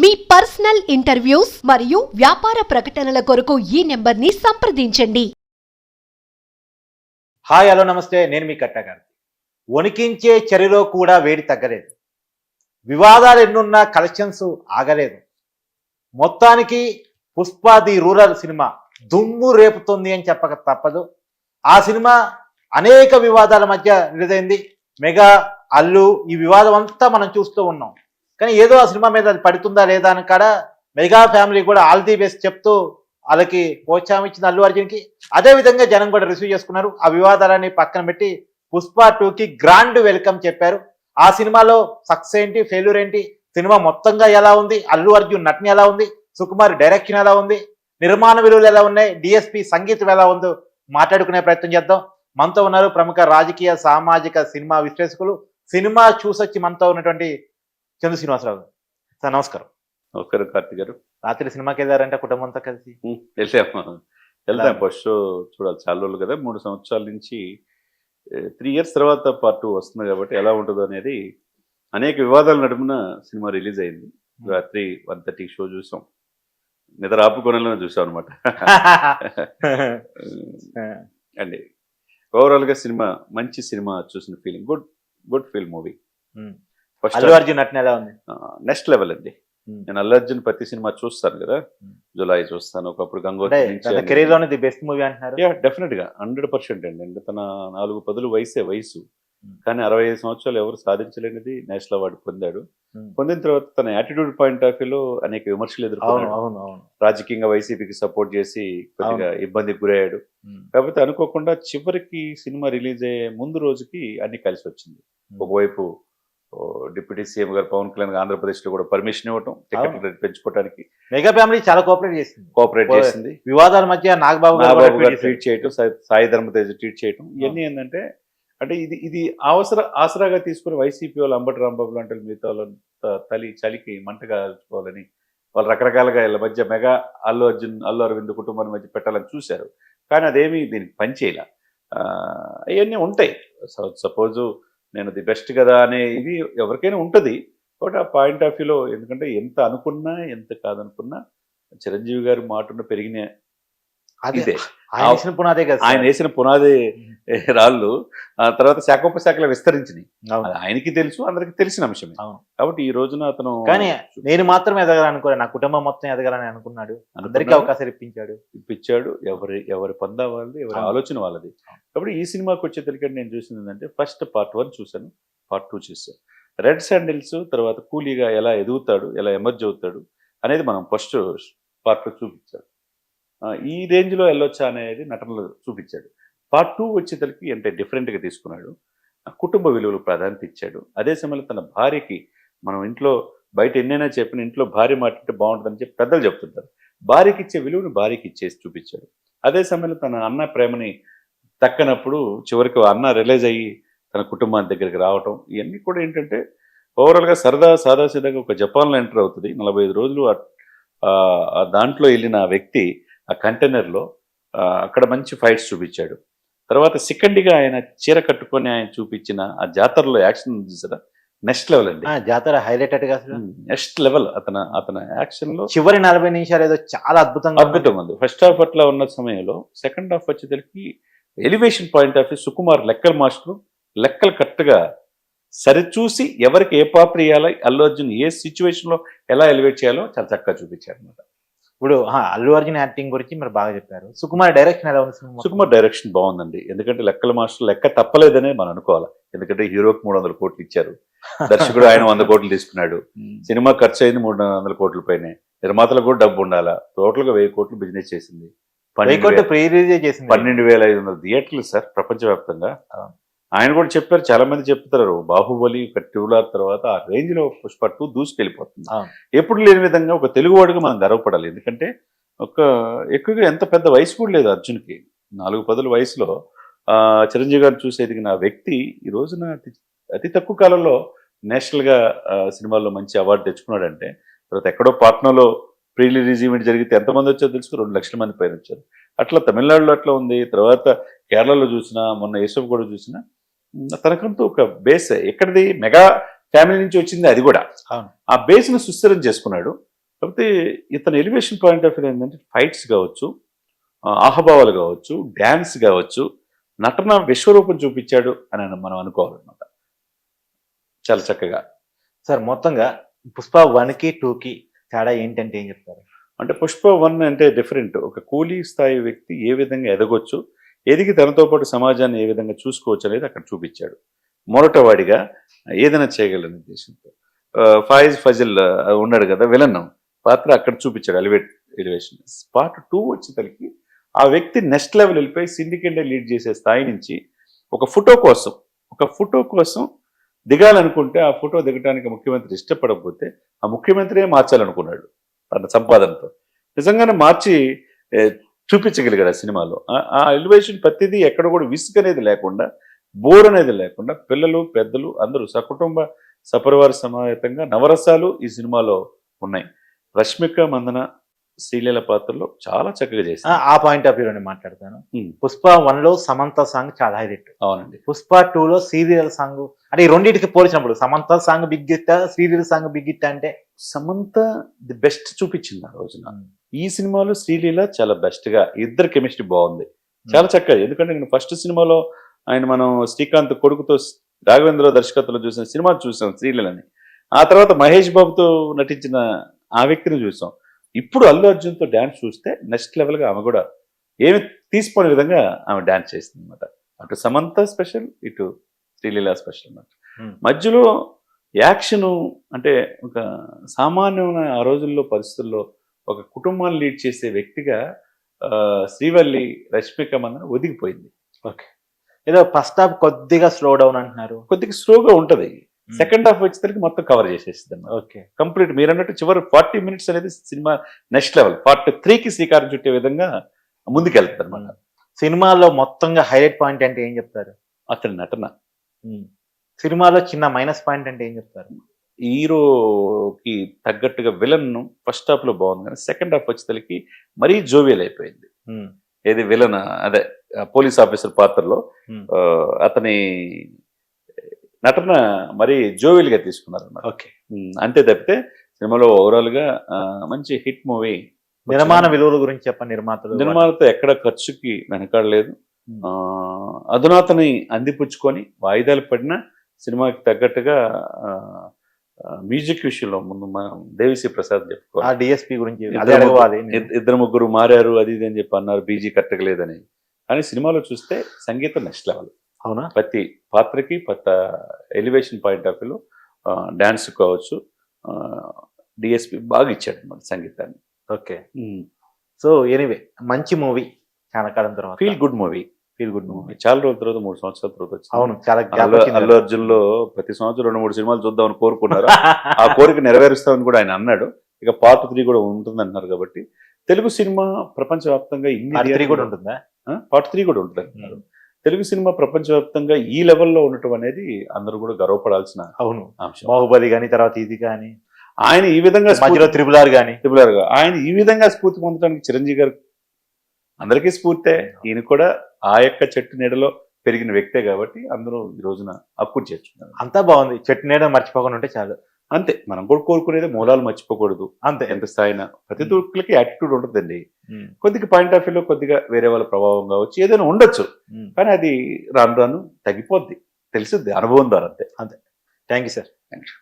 మీ personal interviews మరియు వ్యాపార ప్రకటనల కొరకు ఈ నెంబర్ని సంప్రదించండి. హాయ్ హలో నమస్తే, నేను మీ కట్టగారు. వణికించే చర్యలో కూడా వేడి తగ్గలేదు. వివాదాలు ఎన్నున్నా కలెక్షన్స్ ఆగలేదు. మొత్తానికి పుష్ప ది రూరల్ సినిమా దుమ్ము రేపుతుంది అని చెప్పక తప్పదు. ఆ సినిమా అనేక వివాదాల మధ్య రిలీజ్ అయింది. మెగా అల్లు ఈ వివాదం అంతా మనం చూస్తూ ఉన్నాం. కానీ ఏదో ఆ సినిమా మీద అది పడుతుందా లేదా అని కాడ మెగా ఫ్యామిలీ కూడా ఆల్ ది బెస్ట్ చెప్తూ వాళ్ళకి ప్రోత్సాహం ఇచ్చింది అల్లు అర్జున్కి. అదేవిధంగా జనం కూడా రిసీవ్ చేసుకున్నారు. ఆ వివాదాలని పక్కన పెట్టి పుష్ప 2కి గ్రాండ్ వెల్కమ్ చెప్పారు. ఆ సినిమాలో సక్సెస్ ఏంటి, ఫెయిల్యూర్ ఏంటి, సినిమా మొత్తంగా ఎలా ఉంది, అల్లు అర్జున్ నటన ఎలా ఉంది, సుకుమార్ డైరెక్షన్ ఎలా ఉంది, నిర్మాణ విలువలు ఎలా ఉన్నాయి, డిఎస్పి సంగీతం ఎలా ఉందో మాట్లాడుకునే ప్రయత్నం చేద్దాం. మనతో ఉన్నారు ప్రముఖ రాజకీయ సామాజిక సినిమా విశ్లేషకులు, సినిమా చూసొచ్చి మనతో ఉన్నటువంటి చంద్ర శ్రీనివాసరావు సార్. నమస్కారం. నమస్కారం కార్తీక్ గారు. రాత్రి సినిమాకి వెళ్ళారంటే కుటుంబంతో కలిసి? వెళ్తాం. ఫస్ట్ షో చూడాలి, చాలా రోజులు కదా, 3 సంవత్సరాల నుంచి 3 ఇయర్స్ తర్వాత పార్ట్ 2 వస్తుంది కాబట్టి ఎలా ఉంటుందో అనేది అనేక వివాదాల నడుమున సినిమా రిలీజ్ అయింది. రాత్రి 1:30 షో చూసాం, నిద్ర ఆపుకొనలో చూసాం అనమాట. అండి ఓవరాల్గా సినిమా మంచి సినిమా చూసిన feeling, good feel movie. Allu Arjun నటన ఎలా ఉంది? నెక్స్ట్ లెవెల్ అండి. నేను అల్లు అర్జున్ ప్రతి సినిమా చూస్తాను కదా, జులై చూస్తాను, ఒకప్పుడు గంగోత్రి కెరీర్ లోనే ది బెస్ట్ మూవీ అంటున్నారు. డెఫినెట్ గా 100% అండి. అంటే తన 4 పదులు వయసు, కానీ 65 సంవత్సరాలు ఎవరు సాధించలేనిది నేషనల్ అవార్డు పొందాడు. పొందిన తర్వాత తన యాటిట్యూడ్ పాయింట్ ఆఫ్ వ్యూలో అనేక విమర్శలు ఎదుర్కొన్నాడు. రాజకీయంగా వైసీపీకి సపోర్ట్ చేసి కొద్దిగా ఇబ్బందికి గురయ్యాడు. కాకపోతే అనుకోకుండా చివరికి సినిమా రిలీజ్ అయ్యే ముందు రోజుకి అన్ని కలిసి వచ్చింది. ఒకవైపు డిప్యూటీ సీఎం గారు పవన్ కళ్యాణ్ ఆంధ్రప్రదేశ్ లో కూడా పర్మిషన్ ఇవ్వటం, టికెట్ రేట్ పెంచుకోవడానికి మెగా ఫ్యామిలీ చాలా కోఆపరేట్ చేసింది. వివాదాల మధ్య నాగబాబు గారు ట్వీట్ చేయటం, సాయి ధర్మతేజ్ ట్వీట్ చేయటం, ఇవన్నీ ఏంటంటే ఇది ఆసరాగా తీసుకుని వైసీపీ వాళ్ళు అంబటి రాంబాబు లాంటి మిగతా వాళ్ళ చలికి మంటగా కాల్చుకోవాలని వాళ్ళు రకరకాలుగా వీళ్ళ మధ్య మెగా అల్లు అరవింద్ కుటుంబాల మధ్య పెట్టాలని చూశారు. కానీ అదేమి దీనికి పనిచేయాల. అవన్నీ ఉంటాయి. సపోజు నేను ది బెస్ట్ కదా అనే ఇది ఎవరికైనా ఉంటుంది. బట్ ఆ పాయింట్ ఆఫ్ వ్యూలో ఎందుకంటే ఎంత అనుకున్నా ఎంత కాదనుకున్నా చిరంజీవి గారి మాటను పెరిగిన ఇదే ఆయన వేసిన పునాది రాళ్ళు తర్వాత శాఖోపశాఖలు విస్తరించినాయి. ఆయనకి తెలుసు, అందరికి తెలిసిన అంశమే. కాబట్టి ఈ రోజున అతను కానీ నేను మాత్రం ఎదగాలనుకోలే, నా కుటుంబం మొత్తం ఎదగాలని అనుకున్నాడు. అందరికీ అవకాశం ఇప్పించాడు. ఎవరి పందా వాళ్ళది, ఎవరి ఆలోచన వాళ్ళది. కాబట్టి ఈ సినిమాకి వచ్చేసరికి నేను చూసింది ఏంటంటే ఫస్ట్ పార్ట్ 1 చూశాను, పార్ట్ 2 చూశాను. రెడ్ శాండిల్స్ తర్వాత కూలీగా ఎలా ఎదుగుతాడు, ఎలా ఎమర్జ్ అవుతాడు అనేది మనం ఫస్ట్ పార్ట్లో చూపించాడు. ఈ రేంజ్లో వెళ్ళొచ్చా అనేది నటనలు చూపించాడు. పార్ట్ 2 వచ్చేసరికి అంటే డిఫరెంట్గా తీసుకున్నాడు. కుటుంబ విలువలు ప్రాధాన్యత ఇచ్చాడు. అదే సమయంలో తన భార్యకి, మనం ఇంట్లో బయట ఎన్నైనా చెప్పిన ఇంట్లో భార్య మాట్లాడితే బాగుంటుందని చెప్పి పెద్దలు చెప్తుంటారు. భార్యకి ఇచ్చే విలువను భార్యకి ఇచ్చేసి చూపించాడు. అదే సమయంలో తన అన్న ప్రేమని తక్కనప్పుడు చివరికి అన్న రిలైజ్ అయ్యి తన కుటుంబాన్ని దగ్గరికి రావటం, ఇవన్నీ కూడా ఏంటంటే ఓవరాల్గా సాదాసీదాగా ఒక జపాన్లో ఎంటర్ అవుతుంది. 45 రోజులు దాంట్లో వెళ్ళిన వ్యక్తి ఆ కంటైనర్లో అక్కడ మంచి ఫైట్స్ చూపించాడు. తర్వాత సెకండ్గా ఆయన చీర కట్టుకొని ఆయన చూపించిన ఆ జాతరలో యాక్షన్ చూసారా, నెక్స్ట్ లెవెల్ అండి. జాతర హైలైట్, నెక్స్ట్ లెవెల్. అతని యాక్షన్ లో చివరి 40 నిమిషాలు ఏదో చాలా అద్భుతం ఉంది. ఫస్ట్ హాఫ్ అట్లా ఉన్న సమయంలో సెకండ్ హాఫ్ వచ్చేసరికి elevation point of view Sukumar లెక్కల మాస్టర్ లెక్కలు కరెక్ట్గా సరిచూసి ఎవరికి ఏ పాత్ర ఇవ్వాలి, అల్లు అర్జున్ ఏ సిచ్యువేషన్ లో ఎలా ఎలివేట్ చేయాలో చాలా చక్కగా చూపించారు అనమాట. ఇప్పుడు అల్లు అర్జున్ యాక్టింగ్ గురించి మీరు బాగా చెప్పారు. సుకుమార్ డైరెక్షన్ ఎలా ఉంది? సుకుమార్ డైరెక్షన్ బాగుందండి. ఎందుకంటే లెక్కల మాస్టర్ లెక్క తప్పలేదనే మనం అనుకోవాలి. ఎందుకంటే హీరోకి 300 కోట్లు ఇచ్చారు, దర్శకుడు ఆయన 100 కోట్లు తీసుకున్నాడు, సినిమా ఖర్చు అయింది 300 కోట్ల పైనే, నిర్మాతలకు కూడా డబ్బు ఉండాలా. టోటల్గా 1000 కోట్లు బిజినెస్ చేసింది. 12,500 థియేటర్లు సార్ ప్రపంచవ్యాప్తంగా. ఆయన కూడా చెప్పారు, చాలా మంది చెప్తారు బాహుబలి ఒక ట్యూలర్ తర్వాత ఆ రేంజ్ లో పుష్ప 2 దూసుకెళ్ళిపోతుంది. ఎప్పుడు లేని విధంగా ఒక తెలుగువాడిగా మనం గర్వపడాలి. ఎందుకంటే ఎక్కువగా ఎంత పెద్ద వయసు కూడా లేదు అర్జున్కి. 4 పదుల వయసులో చిరంజీవి గారిని చూసి ఎదిగిన వ్యక్తి ఈ రోజున అతి తక్కువ కాలంలో నేషనల్ గా సినిమాల్లో మంచి అవార్డు తెచ్చుకున్నాడంటే, తర్వాత ఎక్కడో పాట్నాలో ప్రీ రిలీజ్ ఈవెంట్ జరిగితే ఎంతమంది వచ్చారో తెలుసు, 2 లక్షల మంది పైన వచ్చారు. అట్లా తమిళనాడులో అట్లా ఉంది. తర్వాత కేరళలో చూసినా, మొన్న యేసవ్ కూడా చూసినా తనకంటూ ఒక బేస్ ఎక్కడిది మెగా ఫ్యామిలీ నుంచి వచ్చింది అది కూడా. అవును. ఆ బేస్ను సుస్థిరం చేసుకున్నాడు. కాకపోతే ఇతని ఎలివేషన్ పాయింట్ ఆఫ్ వ్యూ ఏంటంటే ఫైట్స్ కావచ్చు, ఆహభావాలు కావచ్చు, డ్యాన్స్ కావచ్చు, నటన విశ్వరూపం చూపించాడు అని మనం అనుకోవాలన్నమాట. చాలా చక్కగా. సార్ మొత్తంగా పుష్ప 1కి 2కి తేడా ఏంటంటే ఏం చెప్తారు? అంటే పుష్ప 1 అంటే డిఫరెంట్. ఒక కూలీ స్థాయి వ్యక్తి ఏ విధంగా ఎదగొచ్చు, ఎదిగి తనతో పాటు సమాజాన్ని ఏ విధంగా చూసుకోవచ్చు అనేది అక్కడ చూపించాడు. మొరటవాడిగా ఏదైనా చేయగలనే ఉద్దేశంతో. ఫాయిజ్ ఫజిల్ ఉన్నాడు కదా విలన్ పాత్ర, అక్కడ చూపించాడు ఎలివేషన్. పార్ట్ 2 వచ్చేసరికి ఆ వ్యక్తి నెక్స్ట్ లెవెల్ వెళ్ళిపోయి సిండికేట్ లీడ్ చేసే స్థాయి నుంచి ఒక ఫోటో కోసం దిగాలనుకుంటే ఆ ఫోటో దిగడానికి ముఖ్యమంత్రి ఇష్టపడకపోతే ఆ ముఖ్యమంత్రియే మార్చాలనుకున్నాడు తన సంపాదనతో. నిజంగానే మార్చి చూపించగలిగాడు ఆ సినిమాలో. ఆ ఎలివేషన్ ప్రతిదీ ఎక్కడ కూడా విసుగు అనేది లేకుండా, బోర్ అనేది లేకుండా, పిల్లలు పెద్దలు అందరూ సకుటుంబ సపరివార సమేతంగా నవరసాలు ఈ సినిమాలో ఉన్నాయి. రష్మిక మందన శ్రీలీల పాత్రలో చాలా చక్కగా చేశారు. ఆ పాయింట్ ఆఫ్ వ్యూలోనే మాట్లాడతాను. పుష్ప 1లో సమంత సాంగ్ చాలా హైలైట్. అవునండి. పుష్ప 2లో సీరియల్ సాంగ్ అంటే ఈ రెండింటికి పోల్చినప్పుడు Samantha song big hit, serial song big hit అంటే సమంత ది బెస్ట్ చూపించింది ఆ రోజున. ఈ సినిమాలో శ్రీలీల చాలా బెస్ట్ గా, ఇద్దరు కెమిస్ట్రీ బాగుంది, చాలా చక్కగా. ఎందుకంటే నేను ఫస్ట్ సినిమాలో ఆయన మనం శ్రీకాంత్ కొడుకుతో రాఘవేంద్ర దర్శకత్వంలో చూసిన సినిమా చూసాం శ్రీలీలని. ఆ తర్వాత మహేష్ బాబుతో నటించిన ఆ వ్యక్తిని చూసాం. ఇప్పుడు అల్లు అర్జున్తో డ్యాన్స్ చూస్తే నెక్స్ట్ లెవెల్గా ఆమె కూడా ఏమి తీసుకోని విధంగా ఆమె డ్యాన్స్ చేస్తుంది అనమాట. అటు సమంత స్పెషల్, ఇటు శ్రీలీల స్పెషల్ అన్నమాట. మధ్యలో యాక్షను అంటే ఒక సామాన్యమైన ఆ రోజుల్లో పరిస్థితుల్లో ఒక కుటుంబాన్ని లీడ్ చేసే వ్యక్తిగా శ్రీవల్లి రష్మిక మందన ఒదిగిపోయింది. ఓకే, ఏదో ఫస్ట్ హాఫ్ కొద్దిగా స్లో డౌన్ అంటున్నారు. కొద్దిగా స్లోగా ఉంటుంది. సెకండ్ హాఫ్ వచ్చేసరికి మొత్తం కవర్ చేసేస్తుంది అన్నమాట. ఓకే, కంప్లీట్ మీరు అన్నట్టు చివరి 40 minutes అనేది సినిమా నెక్స్ట్ లెవెల్ పార్ట్ 3కి శ్రీకారం చుట్టే విధంగా ముందుకెళ్తుంది అనమాట. సినిమాలో మొత్తంగా హైలైట్ పాయింట్ అంటే ఏం చెప్తారు? అతని నటన. సినిమాలో చిన్న మైనస్ పాయింట్ అంటే ఏం చెప్తారు? హీరోకి తగ్గట్టుగా విలన్ ఫస్ట్ హాఫ్ లో బాగుంది, కానీ సెకండ్ హాఫ్ వచ్చేసరికి మరీ జోవియల్ అయిపోయింది. ఏది విలన్ అదే పోలీస్ ఆఫీసర్ పాత్రలో అతని నటన మరీ జోవియల్ గా తీసుకున్నారు అన్నమాట. ఓకే, అంతే తప్పితే సినిమాలో ఓవరాల్ గా మంచి హిట్ మూవీ. నిర్మాణ విలువల గురించి చెప్పండి. నిర్మాణతో ఎక్కడ ఖర్చుకి వెనకాడలేదు. అధునాతని అందిపుచ్చుకొని వాయిదాలు పడిన సినిమాకి తగ్గట్టుగా మ్యూజిక్ విషయంలో ముందు మనం దేవిశ్రీ ప్రసాద్ చెప్పుకోవాలి. డిఎస్పీ గురించి ఇద్దరు ముగ్గురు మారారు అది ఇది అని చెప్పి అన్నారు, బీజీ కట్టగలేదని. కానీ సినిమాలో చూస్తే సంగీతం నెక్స్ట్ లెవెల్. అవునా? ప్రతి పాత్రకి ఎలివేషన్ పాయింట్ ఆఫ్ వ్యూలో డాన్స్ కావచ్చు, డిఎస్పి బాగా ఇచ్చాడు అన్నమాట సంగీతాన్ని. ఓకే, సో ఎనీవే మంచి మూవీ చాలా కాలం తర్వాత. Feel good movie. చాలా రోజుల తర్వాత 3 సంవత్సరాల తర్వాత వచ్చింది. అవును, చాలా అల్లు అర్జున్ లో ప్రతి సంవత్సరం 2-3 సినిమాలు చూద్దామని కోరుకున్నారు. ఆ కోరిక నెరవేరుస్తామని కూడా ఆయన అన్నాడు. ఇక పార్ట్ 3 కూడా ఉంటుంది అంటున్నారు. కాబట్టి తెలుగు సినిమా ప్రపంచవ్యాప్తంగా పార్ట్ 3 కూడా ఉంటుందా? పార్ట్ 3 కూడా ఉంటుంది అంటున్నారు. తెలుగు సినిమా ప్రపంచవ్యాప్తంగా ఈ లెవెల్లో ఉండటం అనేది అందరూ కూడా గర్వపడాల్సిన అంశం. బాహుబలి కానీ తర్వాత ఇది కానీ ఆయన ఈ విధంగా త్రిబుల్ ఆర్ ఆయన ఈ విధంగా స్ఫూర్తి పొందడానికి చిరంజీవి గారు అందరికీ స్ఫూర్తే. ఈయన కూడా ఆ యొక్క చెట్టు నీడలో పెరిగిన వ్యక్తే కాబట్టి అందరూ ఈ రోజున అక్కుని చేర్చుకున్నారు. అంతా బాగుంది, చెట్టు నీడ మర్చిపోకుండా ఉంటే చాలు. అంతే, మనం కూడా కోరుకునేది మూలాలు మర్చిపోకూడదు. అంతే, ఎంత స్థాయినా ప్రతి దూకులకి యాటిట్యూడ్ ఉంటుందండి. కొద్దిగా పాయింట్ ఆఫ్ వ్యూలో కొద్దిగా వేరే వాళ్ళ ప్రభావం కావచ్చు, ఏదైనా ఉండొచ్చు, కానీ అది రాను రాను తగ్గిపోద్ది, తెలిసిద్ది అనుభవం ద్వారా. అంతే. Thank you sir. Thank you.